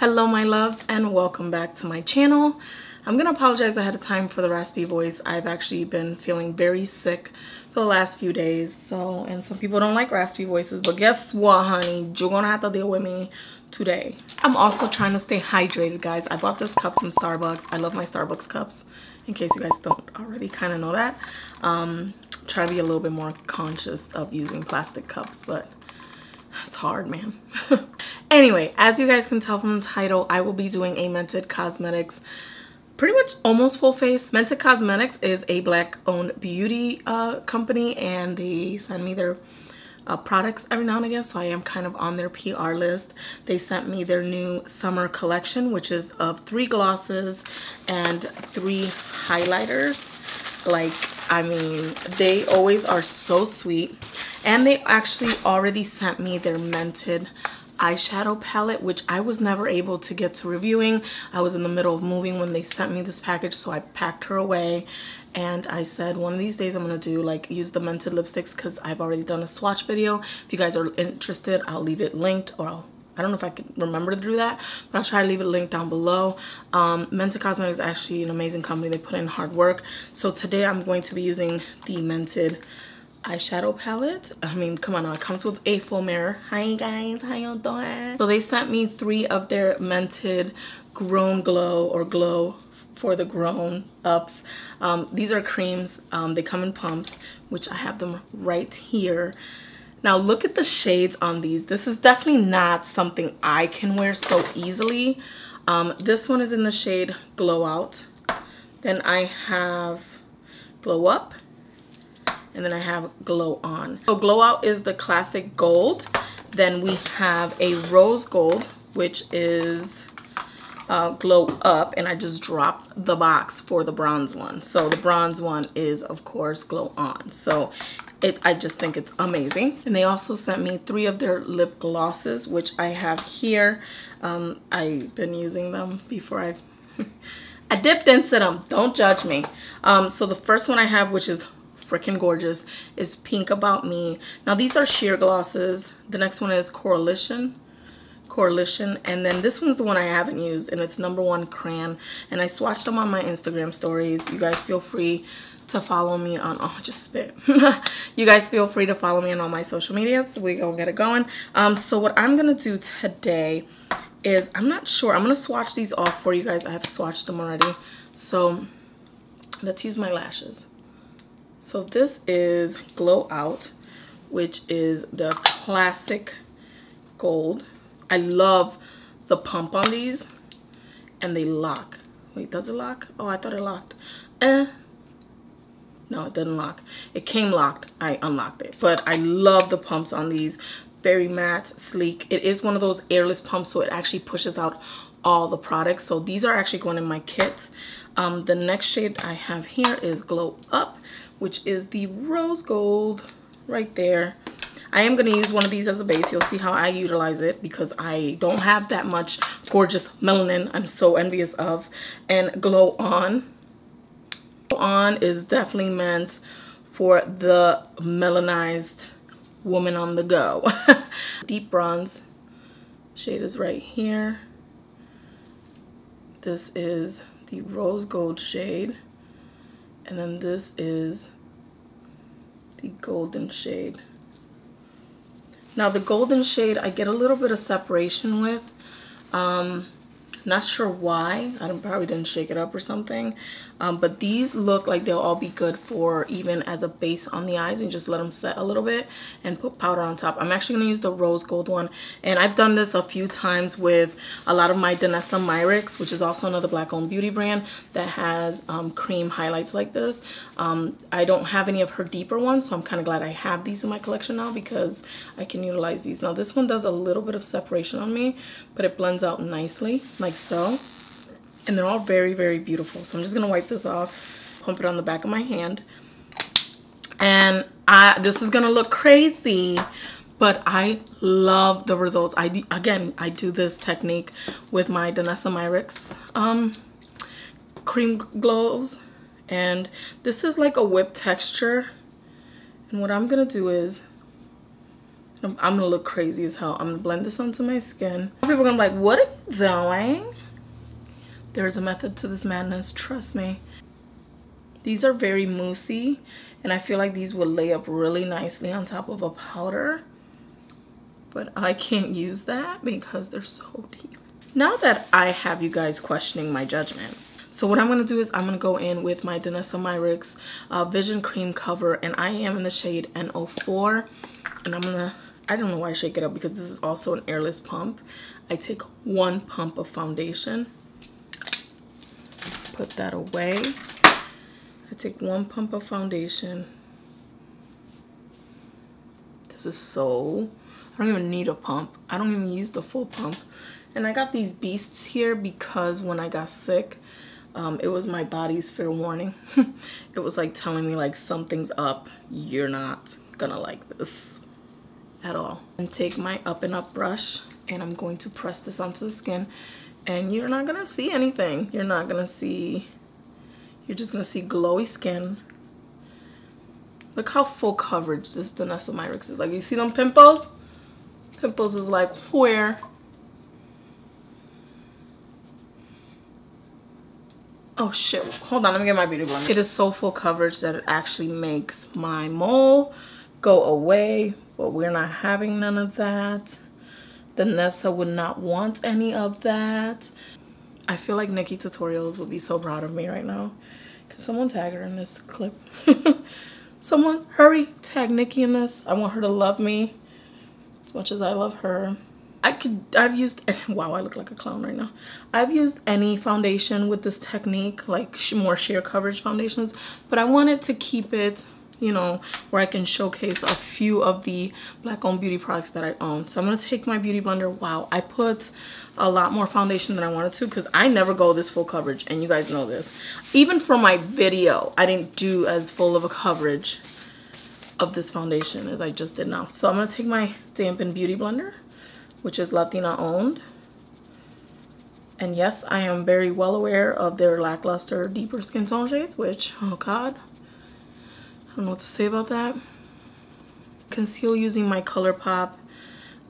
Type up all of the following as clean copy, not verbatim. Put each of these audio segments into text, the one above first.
Hello my loves and welcome back to my channel. I'm gonna apologize ahead of time for the raspy voice. I've actually been feeling very sick for the last few days. And some people don't like raspy voices, but guess what, honey? You're gonna have to deal with me today. I'm also trying to stay hydrated, guys. I bought this cup from Starbucks. I love my Starbucks cups, in case you guys don't already kind of know that. Try to be a little bit more conscious of using plastic cups, but it's hard, man. Anyway, as you guys can tell from the title, I will be doing a Mented Cosmetics, pretty much almost full face. Mented Cosmetics is a Black-owned beauty company, and they send me their products every now and again, so I am kind of on their PR list. They sent me their new summer collection, which is of 3 glosses and 3 highlighters. Like, I mean, they always are so sweet. And they actually already sent me their Mented eyeshadow palette, which I was never able to get to reviewing. I was in the middle of moving when they sent me this package, so I packed her away. And I said one of these days I'm gonna do like use the Mented lipsticks, because I've already done a swatch video. If you guys are interested, I'll leave it linked, or I don't know if I can remember to do that, but I'll try to leave it linked down below. Mented Cosmetics is actually an amazing company. They put in hard work. So today I'm going to be using the Mented eyeshadow palette. I mean, come on now, it comes with a full mirror. Hi guys, how y'all doing? So they sent me 3 of their Mented Grown Glow, or Glow for the grown ups. These are creams. They come in pumps, which I have them right here. Now look at the shades on these. This is definitely not something I can wear so easily. This one is in the shade Glow Out. Then I have Glow Up. And then I have Glow On. So Glow Out is the classic gold. Then we have a rose gold, which is Glow Up. And I just dropped the box for the bronze one. So the bronze one is, of course, Glow On. So I just think it's amazing. And they also sent me 3 of their lip glosses, which I have here. I've been using them before I dipped into them. Don't judge me. So the first one I have, which is freaking gorgeous, is Pink About Me. Now these are sheer glosses. The next one is Coalition, and then this one's the one I haven't used, and it's #1 Crayon, and I swatched them on my Instagram stories. You guys feel free to follow me on, oh, just spit. You guys feel free to follow me on all my social media. We gonna get it going. So what I'm gonna do today is, I'm not sure, I'm gonna swatch these off for you guys. I have swatched them already. So let's use my lashes. So this is Glow Out, which is the classic gold. I love the pump on these, and they lock. Wait, does it lock? Oh, I thought it locked. No, it didn't lock. It came locked. I unlocked it. But I love the pumps on these. Very matte, sleek. It is one of those airless pumps, so it actually pushes out all the products. So these are actually going in my kit. The next shade I have here is Glow Up, which is the rose gold right there. I am going to use one of these as a base. You'll see how I utilize it, because I don't have that much gorgeous melanin I'm so envious of. And Glow On. Glow On is definitely meant for the melanized woman on the go. Deep bronze shade is right here. This is the rose gold shade, and then this is the golden shade. Now the golden shade I get a little bit of separation with. Not sure why. I probably didn't shake it up or something. But these look like they'll all be good for even as a base on the eyes, and just let them set a little bit and put powder on top. I'm actually going to use the rose gold one. And I've done this a few times with a lot of my Danessa Myricks, which is also another Black-owned beauty brand that has cream highlights like this. I don't have any of her deeper ones, so I'm kind of glad I have these in my collection now, because I can utilize these. Now this one does a little bit of separation on me, but it blends out nicely, like so. And they're all very, very beautiful. So I'm just going to wipe this off, pump it on the back of my hand. And this is going to look crazy, but I love the results. I do this technique with my Danessa Myricks cream glows. And this is like a whipped texture. And what I'm going to do is I'm gonna look crazy as hell. I'm gonna blend this onto my skin. People are gonna be like, what are you doing? There's a method to this madness, trust me. These are very moussey, and I feel like these would lay up really nicely on top of a powder. But I can't use that because they're so deep. Now that I have you guys questioning my judgment, so what I'm going to do is I'm going to go in with my Danessa Myricks Vision Cream Cover, and I am in the shade N04. And I'm going to, I don't know why I shake it up because this is also an airless pump. I take 1 pump of foundation, put that away. I take 1 pump of foundation. This is so, I don't even need a pump. I don't even use the full pump. And I got these beasts here because when I got sick, it was my body's fair warning. It was like telling me like something's up. You're not gonna like this at all. And take my Up and Up brush and I'm going to press this onto the skin. And you're not gonna see anything. You're not gonna see, you're just gonna see glowy skin. Look how full coverage this Danessa Myricks is. Like, you see them pimples? Pimples is like where? Oh shit, hold on, let me get my beauty blender. It is so full coverage that it actually makes my mole go away, but we're not having none of that. Danessa would not want any of that. I feel like Nikki Tutorials would be so proud of me right now. Can someone tag her in this clip? Someone, hurry, tag Nikki in this. I want her to love me as much as I love her. I've used, wow, I look like a clown right now. I've used any foundation with this technique, like more sheer coverage foundations, but I wanted to keep it, you know, where I can showcase a few of the Black-owned beauty products that I own. So I'm gonna take my beauty blender. Wow, I put a lot more foundation than I wanted to because I never go this full coverage, and you guys know this. Even for my video, I didn't do as full of a coverage of this foundation as I just did now. So I'm gonna take my dampened beauty blender, which is Latina owned. And yes, I am very well aware of their lackluster deeper skin tone shades, which, oh God, I don't know what to say about that. Conceal using my ColourPop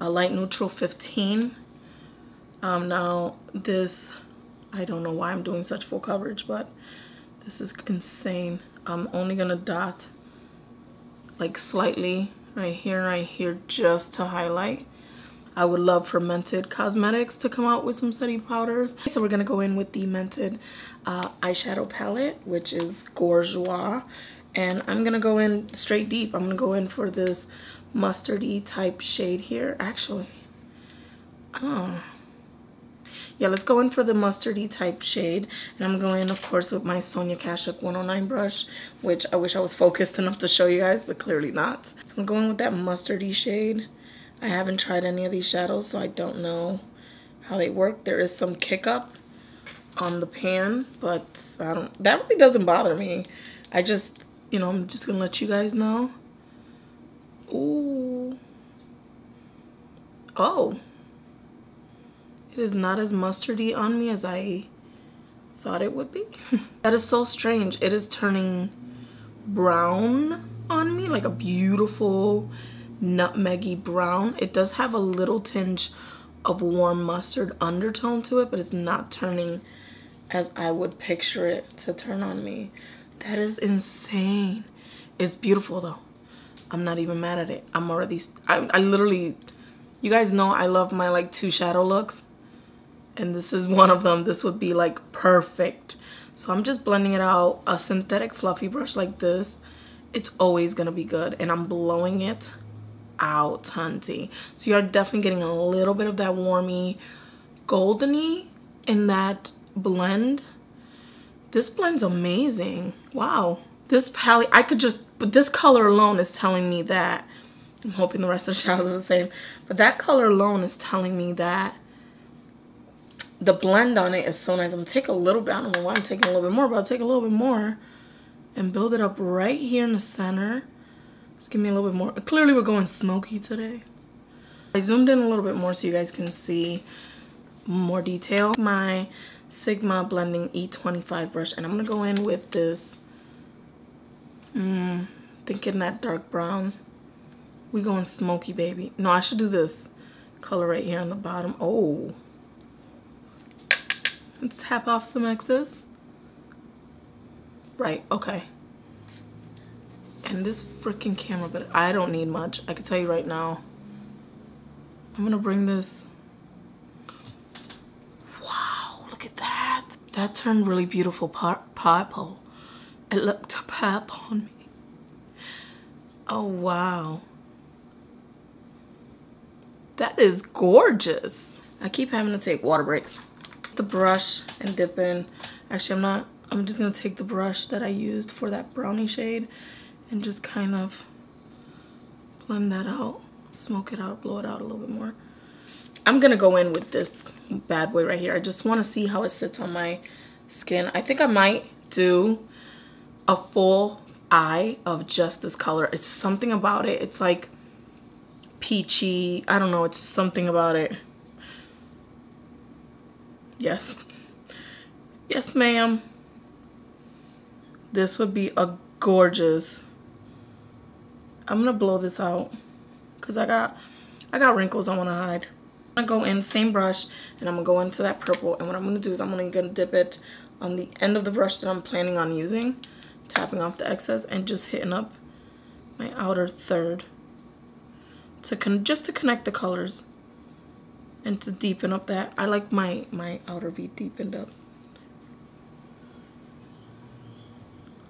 Light Neutral 15. Now this, I don't know why I'm doing such full coverage, but this is insane. I'm only gonna dot like slightly right here, just to highlight. I would love for Mented Cosmetics to come out with some setting powders. So we're gonna go in with the Mented eyeshadow palette, which is Gorgeois. And I'm gonna go in straight deep. I'm gonna go in for this mustardy type shade here. Actually, oh. Yeah, let's go in for the mustardy type shade. And I'm going, of course, with my Sonia Kashuk 109 brush, which I wish I was focused enough to show you guys, but clearly not. So I'm going with that mustardy shade. I haven't tried any of these shadows, so I don't know how they work. There is some kick up on the pan, but that really doesn't bother me. I just, you know, I'm just gonna let you guys know. Ooh. Oh. It is not as mustardy on me as I thought it would be. That is so strange. It is turning brown on me, like a beautiful nutmeggy brown. It does have a little tinge of warm mustard undertone to it, but it's not turning as I would picture it to turn on me. That is insane. It's beautiful though. I'm not even mad at it. I'm already, I literally, you guys know I love my like 2 shadow looks, and this is one of them. This would be like perfect. So I'm just blending it out. A synthetic fluffy brush like this, it's always gonna be good, and I'm blowing it out, hunty. So you're definitely getting a little bit of that warmy goldeny in that blend. This blend's amazing. Wow. This palette, I could just, but this color alone is telling me that, I'm hoping the rest of the shadows are the same, but that color alone is telling me that the blend on it is so nice. I'm gonna take a little bit, I don't know why I'm taking a little bit more, but I'll take a little bit more and build it up right here in the center. Just give me a little bit more. Clearly we're going smoky today. I zoomed in a little bit more so you guys can see more detail. My Sigma Blending E25 brush, and I'm gonna go in with this, thinking that dark brown. We going smoky, baby. No, I should do this color right here on the bottom. Oh. Let's tap off some excess. Right, okay. And this freaking camera, but I don't need much. I can tell you right now. I'm gonna bring this. Wow, look at that. That turned really beautiful purple. It looked purple on me. Oh, wow. That is gorgeous. I keep having to take water breaks. The brush and dip in. Actually, I'm just gonna take the brush that I used for that brownie shade and just kind of blend that out, smoke it out, blow it out a little bit more. I'm gonna go in with this bad boy right here. I just wanna see how it sits on my skin. I think I might do a full eye of just this color. It's something about it. It's like peachy. I don't know. It's something about it. Yes. Yes, ma'am. This would be a gorgeous. I'm gonna blow this out because I got wrinkles I want to hide. I'm gonna go in same brush and I'm gonna go into that purple, and what I'm gonna do is I'm gonna dip it on the end of the brush that I'm planning on using, tapping off the excess and just hitting up my outer third to just to connect the colors and to deepen up that. I like my outer V deepened up.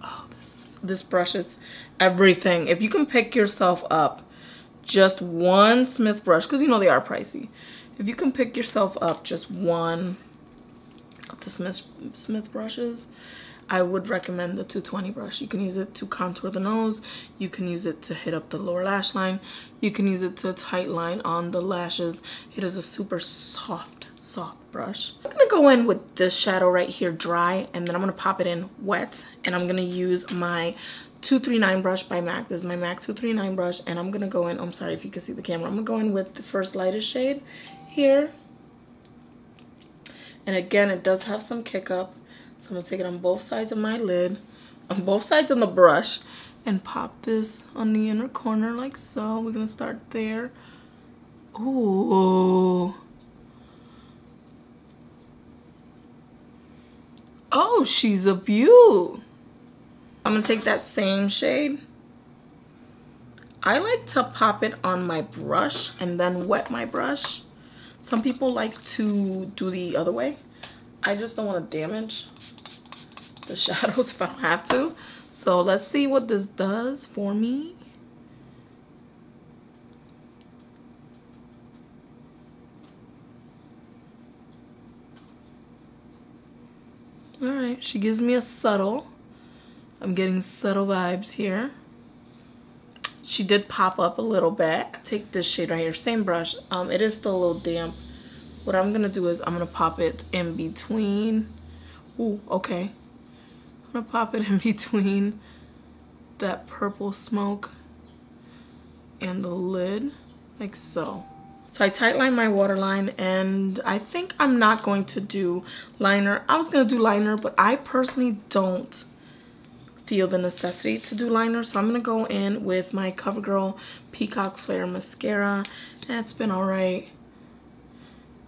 Oh, this brush is everything. If you can pick yourself up just one Smith brush, because you know they are pricey. If you can pick yourself up just one of the Smith brushes, I would recommend the 220 brush. You can use it to contour the nose. You can use it to hit up the lower lash line. You can use it to tight line on the lashes. It is a super soft brush. I'm gonna go in with this shadow right here dry, and then I'm gonna pop it in wet, and I'm gonna use my 239 brush by MAC. This is my MAC 239 brush, and I'm gonna go in, I'm sorry if you can see the camera, I'm gonna go in with the first lightest shade here. And again, it does have some kick up. So I'm gonna take it on both sides of my lid, on both sides of the brush, and pop this on the inner corner like so. We're gonna start there. Ooh. Oh, she's a beaut. I'm gonna take that same shade. I like to pop it on my brush and then wet my brush. Some people like to do the other way. I just don't want to damage the shadows if I don't have to. So let's see what this does for me. All right, she gives me a subtle. I'm getting subtle vibes here. She did pop up a little bit. Take this shade right here, same brush. It is still a little damp. What I'm gonna do is I'm gonna pop it in between. Ooh, okay. I'm gonna pop it in between that purple smoke and the lid, like so. So I tight line my waterline, and I think I'm not going to do liner. I was gonna do liner, but I personally don't feel the necessity to do liner. So I'm gonna go in with my CoverGirl Peacock Flare Mascara. That's been all right.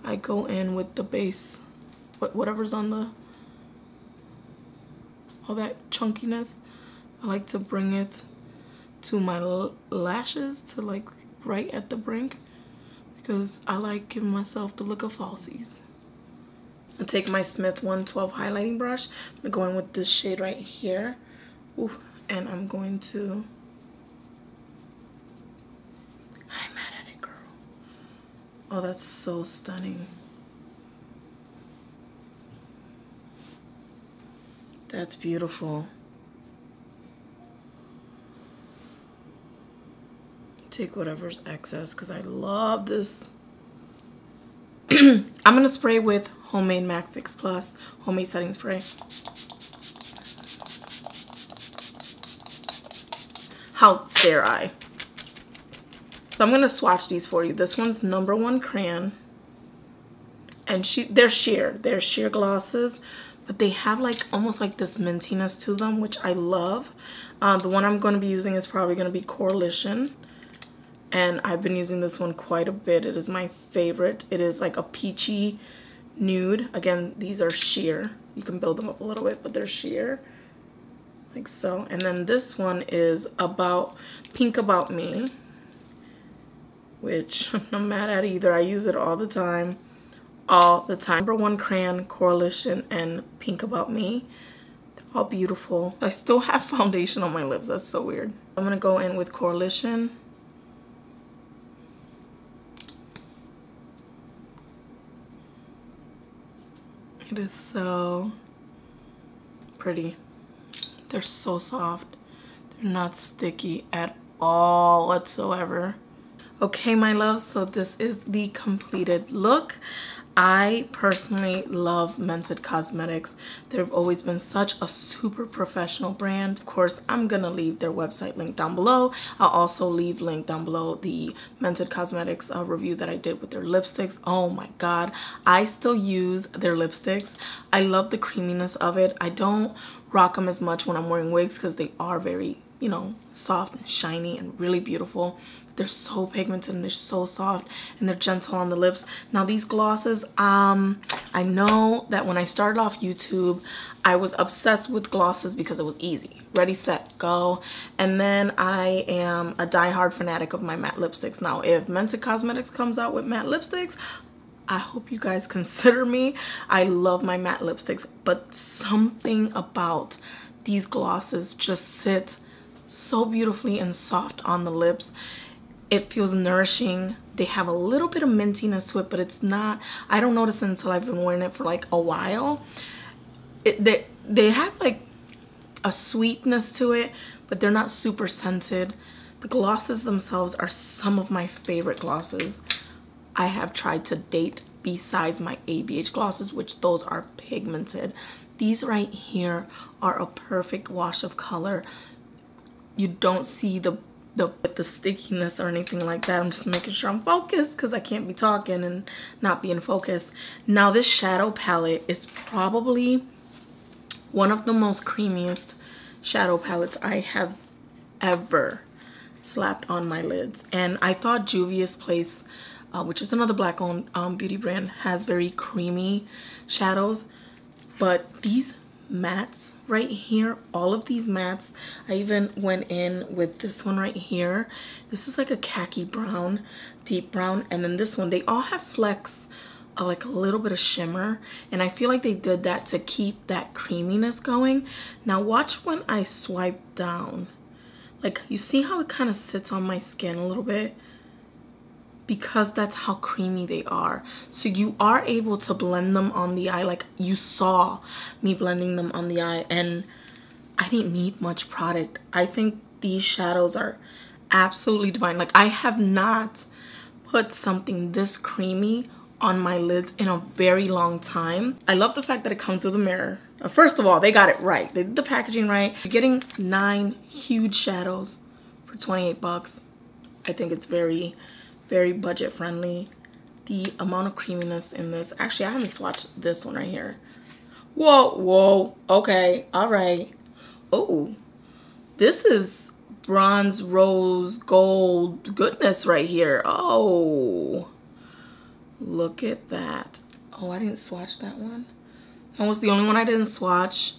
I go in with the base, whatever's on the, all that chunkiness. I like to bring it to my lashes, to like right at the brink, because I like giving myself the look of falsies. I take my Smith 112 highlighting brush. I'm going with this shade right here. Ooh, and I'm going to, I'm mad at it, girl. Oh, that's so stunning. That's beautiful. Take whatever's excess, because I love this. I'm going to spray with Homemade MAC Fix Plus Homemade Setting Spray. How dare I? So I'm going to swatch these for you. This one's #1 crayon. And they're sheer glosses, but they have like almost like this mintiness to them, which I love. The one I'm going to be using is probably going to be Coalition. and I've been using this one quite a bit. It is my favorite. It is like a peachy nude. Again, these are sheer. You can build them up a little bit, but they're sheer, like so. And then this one is Pink About Me, which I'm not mad at either. I use it all the time. All the time. Number One Crayon, Coalition, and Pink About Me. They're all beautiful. I still have foundation on my lips. That's so weird. I'm gonna go in with Coalition. It is so pretty. They're so soft. They're not sticky at all whatsoever. Okay, my love, so this is the completed look. I personally love Mented Cosmetics. They've always been such a super professional brand. Of course, I'm gonna leave their website link down below. I'll also leave link down below the Mented Cosmetics review that I did with their lipsticks. Oh my god, I still use their lipsticks. I love the creaminess of it. I don't rock them as much when I'm wearing wigs because they are very, you know, soft and shiny and really beautiful. They're so pigmented and they're so soft and they're gentle on the lips. Now these glosses, I know that when I started off YouTube, I was obsessed with glosses because it was easy. Ready, set, go. And then I am a diehard fanatic of my matte lipsticks. Now if Mented Cosmetics comes out with matte lipsticks, I hope you guys consider me. I love my matte lipsticks, but something about these glosses just sit so beautifully and soft on the lips. It feels nourishing. They have a little bit of mintiness to it, but it's not, I don't notice it until I've been wearing it for like a while. They have like a sweetness to it, but they're not super scented. The glosses themselves are some of my favorite glosses I have tried to date, besides my ABH glosses, which those are pigmented. These right here are a perfect wash of color. You don't see the stickiness or anything like that. I'm just making sure I'm focused because I can't be talking and not be in focus. Now this shadow palette is probably one of the most creamiest shadow palettes I have ever slapped on my lids. And I thought Juvia's Place, which is another black owned beauty brand, has very creamy shadows, but these mattes right here, all of these mattes, I even went in with this one right here. This is like a khaki brown, deep brown, and then this one, they all have flecks of like a little bit of shimmer, and I feel like they did that to keep that creaminess going. Now watch when I swipe down, like you see how it kind of sits on my skin a little bit, because that's how creamy they are. So you are able to blend them on the eye, like you saw me blending them on the eye, and I didn't need much product. I think these shadows are absolutely divine. Like I have not put something this creamy on my lids in a very long time. I love the fact that it comes with a mirror. First of all, they got it right. They did the packaging right. You're getting 9 huge shadows for 28 bucks. I think it's very budget friendly. The amount of creaminess in this, actually I haven't swatched this one right here. Whoa, okay, all right. Oh, this is bronze, rose, gold goodness right here. Oh, look at that. Oh, I didn't swatch that one. That was the only one I didn't swatch.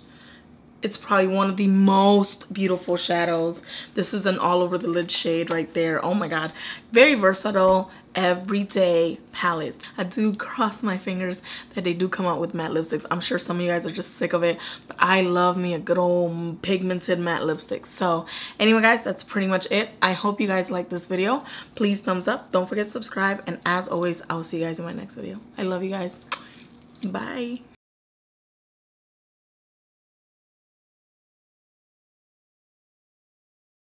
It's probably one of the most beautiful shadows. This is an all over the lid shade right there. Oh my god. Very versatile, everyday palette. I do cross my fingers that they do come out with matte lipsticks. I'm sure some of you guys are just sick of it, but I love me a good old pigmented matte lipstick. So anyway guys, that's pretty much it. I hope you guys like this video. Please thumbs up. Don't forget to subscribe. And as always, I will see you guys in my next video. I love you guys. Bye.